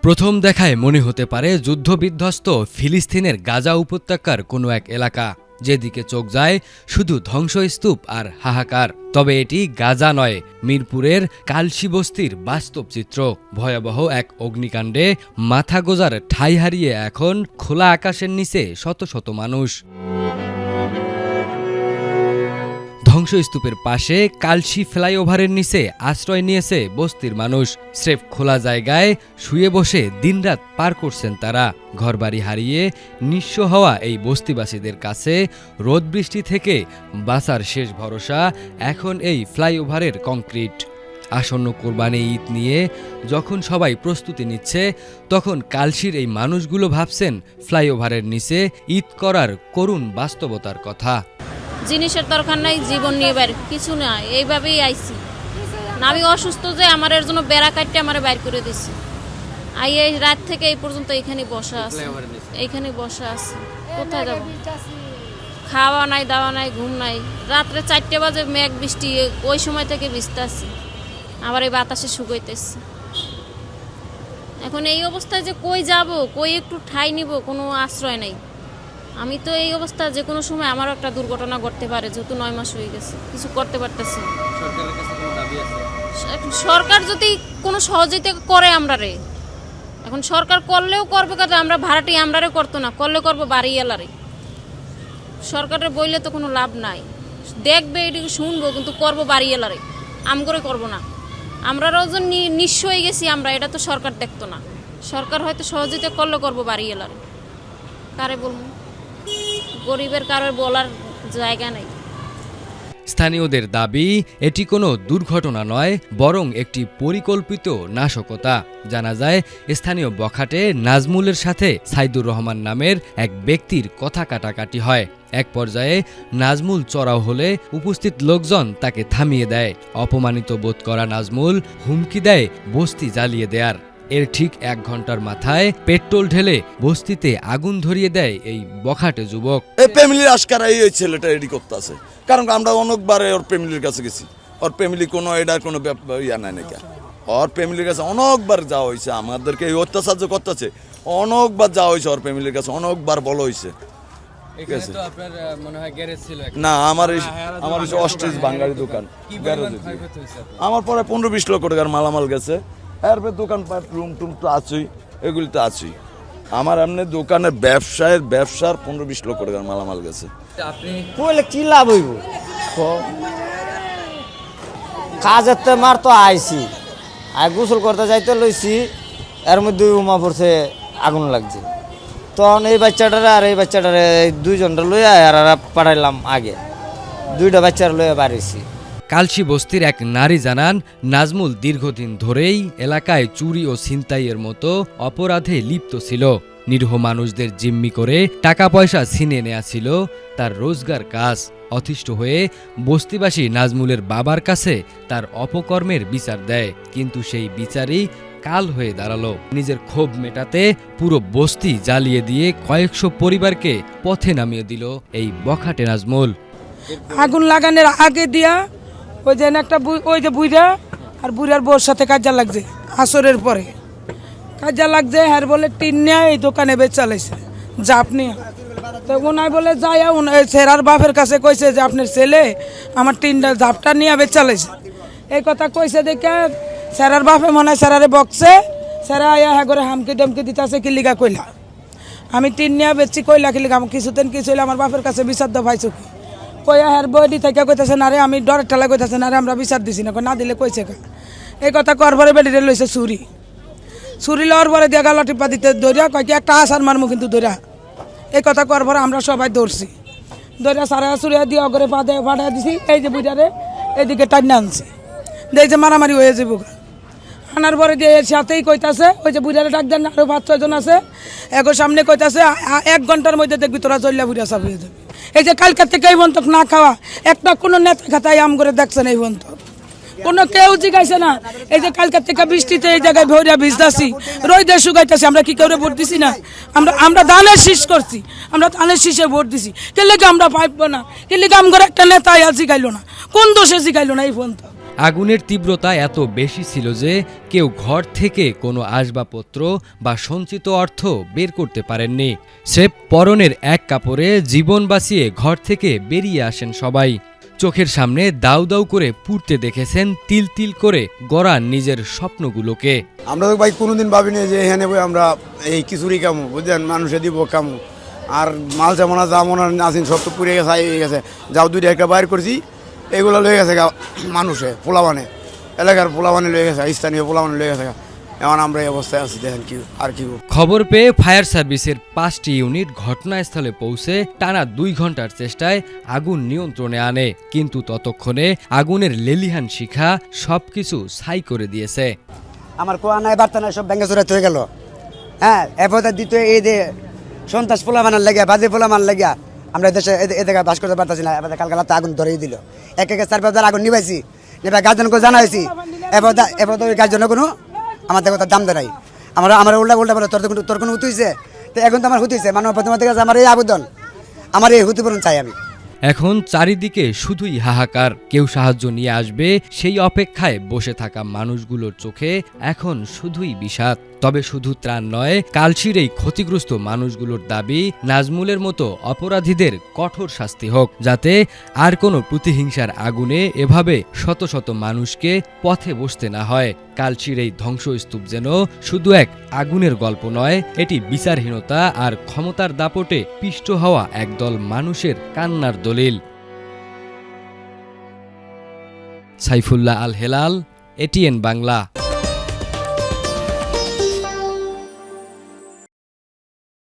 প্রথম দেখায় মনে হতে পারে যুদ্ধবিধ্বস্ত ফিলিস্তিনের গাজা উপত্যকার কোনো এক এলাকা, যেদিকে চোখ যায় শুধু ধ্বংসস্তূপ আর হাহাকার। তবে এটি গাজা নয়, মিরপুরের কালশি বস্তির বাস্তব চিত্র। ভয়াবহ এক অগ্নিকাণ্ডে মাথা গোজার ঠাঁই হারিয়ে এখন খোলা আকাশের নিচে শত শত মানুষ। ধ্বংসস্তূপের পাশে কালশি ফ্লাইওভারের নিচে আশ্রয় নিয়েছে বস্তির মানুষ। স্রেফ খোলা জায়গায় শুয়ে বসে দিনরাত পার করছেন তারা। ঘরবাড়ি হারিয়ে নিঃস্ব হওয়া এই বস্তিবাসীদের কাছে রোদ বৃষ্টি থেকে বাঁচার শেষ ভরসা এখন এই ফ্লাইওভারের কংক্রিট। আসন্ন কোরবানি ঈদ নিয়ে যখন সবাই প্রস্তুতি নিচ্ছে, তখন কালশির এই মানুষগুলো ভাবছেন ফ্লাইওভারের নিচে ঈদ করার করুণ বাস্তবতার কথা। জিনিসের দরকার নাই, জীবন নিয়ে বাইর কিছু না, এইভাবেই আইছি না। আমি অসুস্থ যে আমার এর জন্য বেড়া কাটতে আমার বাইর করে দিছি। এই রাত থেকে এই পর্যন্ত এইখানে বসা আছে, এইখানে বসা আছে। কোথায় যাব? খাওয়া নাই, দাওয়া নাই, ঘুম নাই। রাত্রে 4টে বাজে মেঘ বৃষ্টি, ওই সময় থেকে ভিজতে আছি, আবার এই বাতাসে শুকাইতেছি। এখন এই অবস্থায় যে কই যাব, কই একটু ঠাঁই নিব, কোনো আশ্রয় নাই। আমি তো এই অবস্থা যে কোনো সময় আমারও একটা দুর্ঘটনা ঘটতে পারে, যেহেতু 9 মাস হয়ে গেছে, কিছু করতে পারতেছি। সরকার যদি কোনো সহযোগিতা করে আমরারে, এখন সরকার করলেও করবে কথা, আমরা ভাড়াটি আমরারে করতো না, করলে করবো বাড়ি এলারে। সরকারের বইলে তো কোনো লাভ নাই, দেখবে এটিকে শুনবো, কিন্তু করবো বাড়ি এলারে, আম করে করবো না। আমরাও যে নিঃস্ব হয়ে গেছি আমরা, এটা তো সরকার দেখতো না। সরকার হয়তো সহযোগিতা করলে করবো বাড়ি এলারে, কারে বলবো? গরিবের কারোর বলার জায়গা নেই। স্থানীয়দের দাবি, এটি কোনো দুর্ঘটনা নয়, বরং একটি পরিকল্পিত নাশকতা। জানা যায়, স্থানীয় বখাটে নাজমুলের সাথে সাইদুর রহমান নামের এক ব্যক্তির কথা কাটাকাটি হয়। এক পর্যায়ে নাজমুল চড়াও হলে উপস্থিত লোকজন তাকে থামিয়ে দেয়। অপমানিত বোধ করা নাজমুল হুমকি দেয় বস্তি জ্বালিয়ে দেয়ার। এর ঠিক 1 ঘন্টার মাথায় পেট্রোল ঢেলে বস্তিতে আগুন ধরিয়ে দেয় এই বখাটে যুবক। এই ফ্যামিলির আশকারা এই ছেলেটা রেডি করতেছে, কারণ আমরা অনেকবারে ওর ফ্যামিলির কাছে গেছি। ওর ফ্যামিলি কোনো এটার কোনো ইয়া নাই নাকি, ওর ফ্যামিলির কাছে অনেকবার যাওয়া হয়েছে। আমাদেরকে এই অত্যাচার্য করতেছে, অনেকবার যাওয়া হয়েছে ওর ফ্যামিলির কাছে, অনেকবার বলা হয়েছে। ঠিক আছে, না আমার অস্ট্রিচ বাঙালি দোকান, আমার পরে 15-20 লক্ষ টাকার মালামাল গেছে। এরপরে দোকানপাট রুম টুম তো আছেই, এগুলি তো আছেই। আমার এমনি দোকানের ব্যবসার 15-20 লক্ষ টাকার মালামাল গেছে। আপনি কইলে কি লাভ হইব? কাজের তো মার তো আইছি, আর গোসল করতে যাইতে লইছি, এর মধ্যে উমা পড়ছে, আগুন লাগছে। তখন এই বাচ্চাটারে আর এই বাচ্চাটারে 2জনটা লইয়া আর পাঠাইলাম আগে, 2টা বাচ্চারা লইয়া বাড়িছি। কালশি বস্তির এক নারী জানান, নাজমুল দীর্ঘদিন ধরেই এলাকায় চুরি ও ছিনতাইয়ের মতো অপরাধে লিপ্ত ছিল। নিরীহ মানুষদের জিম্মি করে টাকা পয়সা ছিনিয়ে নেওয়া ছিল তার রোজগার কাজ। অতিষ্ঠ হয়ে বস্তিবাসী নাজমুলের বাবার কাছে তার অপকর্মের বিচার দেয়, কিন্তু সেই বিচারই কাল হয়ে দাঁড়ালো। নিজের ক্ষোভ মেটাতে পুরো বস্তি জ্বালিয়ে দিয়ে কয়েকশো পরিবারকে পথে নামিয়ে দিল এই বখাটে নাজমুল। আগুন লাগানোর আগে দিয়া ওই যে একটা ওই যে বুড়া আর বুড়ার বউর সাথে কাজা লাগছে, আসরের পরে কাজা লাগছে। হ্যার বলে টিন নিয়ে এই দোকানে বেচা লাইছে জাপ নিয়ে। তো ওনায় বলে যায়, সেরার বাপের কাছে কইছে যে আপনার ছেলে আমার টিনটা জাপটা নিয়ে বেচা লাইছে। এই কথা কইছে দেখে সেরার বাপে মনে হয় সেরারে বকছে। সেরা আয়া হ্যাঁ করে হামকি দমকি দিতেছে, কি লিগা কইলা আমি টিন নিয়ে বেচছি, কইলা কি লিগা কিছুদিন কিছু হইলে আমার বাপের কাছে বিচার দাও পাইছো কি? কইয়া হ্যার বডি থেকে কইতেছে, না রে আমি ডরের ঠেলা কইতেছে, না রে আমরা বিচার দিছি না, না দিলে কইছে কা। এই কথা করবারে বেডিরে লইছে ছুরি লওয়ার পরে দিয়া গালা টিপা দিতে ধরিয়া কয় কি একটা আসার মারমু কিন্তু ধরিয়া। এই কথা করবার আমরা সবাই দৌড়ছি, ধরিয়া সারা চুরিয়া দিয়ে অগরে পাঠাই দিছি। এই যে বুঝারে এদিকে টাইনা আনছি, এই যে মারামারি হয়ে যাবো। আনার পরে দিয়ে সাথেই কইতাছে, ওই যে বুঝারে ডাক দেন, আরো 5-6 জন আছে, এগো সামনে কইতাছে 1 ঘন্টার মধ্যে দেখবি তোরা চল্লা বুড়া সাফ হয়ে যাবে। এই যে কালকার থেকে এই বন্ধক না খাওয়া একটা কোনো নেতা খাতায় আম করে দেখছেন এই বন্ধক, কোনো কেউ জিগাইছে না। এই যে কালকার থেকে বৃষ্টিতে এই জায়গায় ভরিয়া ভিজতাছি, রোদে শুকাইতেছি, আমরা কি কেউ ভোট দিছি না? আমরা ধানের শীষ করছি, আমরা ধানের শীষে ভোট দিছি। কে লেগে আমরা পাইব না? কে লেগে আম করে একটা নেতা জিগাইলো না? কোন দোষে জিগাইলো না এই বন্ধক? আগুনের তীব্রতা এত বেশি ছিল যে কেউ ঘর থেকে কোনো আসবাবপত্র বা সঞ্চিত অর্থ বের করতে পারেননি। স্রেফ পরনের এক কাপড়ে জীবন বাঁচিয়ে ঘর থেকে বেরিয়ে আসেন সবাই। চোখের সামনে দাউ দাউ করে পুড়তে দেখেছেন তিল তিল করে গড়া নিজের স্বপ্নগুলোকে। আমরা তো ভাই কোনোদিন ভাবিনি যে এখানে বই আমরা এই খিচুড়ি কামু, বুঝলেন, মানুষে দিব কামু, আর মাল যেমন যেমন আসেন সব তো পুড়ে গেছে, হয়ে গেছে। যাও দুইটা একটা বাইর করছি, এগুলো লয়ে গেছে মানুষে পোলাবানে, এলাকার পোলাবানে লয়ে গেছে, স্থানীয় পোলাবানে লয়ে গেছে। এখন আমরা এই অবস্থায় আছি, দেখেন কি আর কি। খবর পেয়ে ফায়ার সার্ভিসের 5টি ইউনিট ঘটনাস্থলে পৌঁছে টানা 2 ঘন্টার চেষ্টায় আগুন নিয়ন্ত্রণে আনে, কিন্তু ততক্ষণে আগুনের লেলিহান শিখা সবকিছু ছাই করে দিয়েছে। আমার কোয়া নাই বার্তা নাই, সব ব্যাঙ্গে চুরাতে হয়ে গেল। হ্যাঁ, এরপর দ্বিতীয় এই যে সন্ত্রাস পোলা মানার লেগে, বাজে পোলা মানার লেগে আমরা দেশে এদিকে বাস করতে পারতেছি না। এবার কালকে রাতে আগুন ধরেই দিল, এক 4-5 আগুন নিবাইছি, এবার গার্জেনকে জানাইছি। এবার তো ওই গার্জেনের কোনো আমাদের কথা দাম দেয় নাই। আমার উল্টা বলে তোর কোনো হুতি হয়েছে, তো এখন তো আমার হুতি হয়েছে। মানব প্রতিমা থেকে আমার এই আবেদন, আমার এই হুতিপূরণ চাই আমি। এখন চারিদিকে শুধুই হাহাকার, কেউ সাহায্য নিয়ে আসবে সেই অপেক্ষায় বসে থাকা মানুষগুলোর চোখে এখন শুধুই বিষাদ। তবে শুধু ত্রাণ নয়, কালশির এই ক্ষতিগ্রস্ত মানুষগুলোর দাবি নাজমুলের মতো অপরাধীদের কঠোর শাস্তি হোক, যাতে আর কোনো প্রতিহিংসার আগুনে এভাবে শত শত মানুষকে পথে বসতে না হয়। কালশির এই ধ্বংসস্তূপ যেন শুধু এক আগুনের গল্প নয়, এটি বিচারহীনতা আর ক্ষমতার দাপটে পিষ্ট হওয়া একদল মানুষের কান্নার দলিল। সাইফুল্লাহ আল হেলাল, এটিএন বাংলা।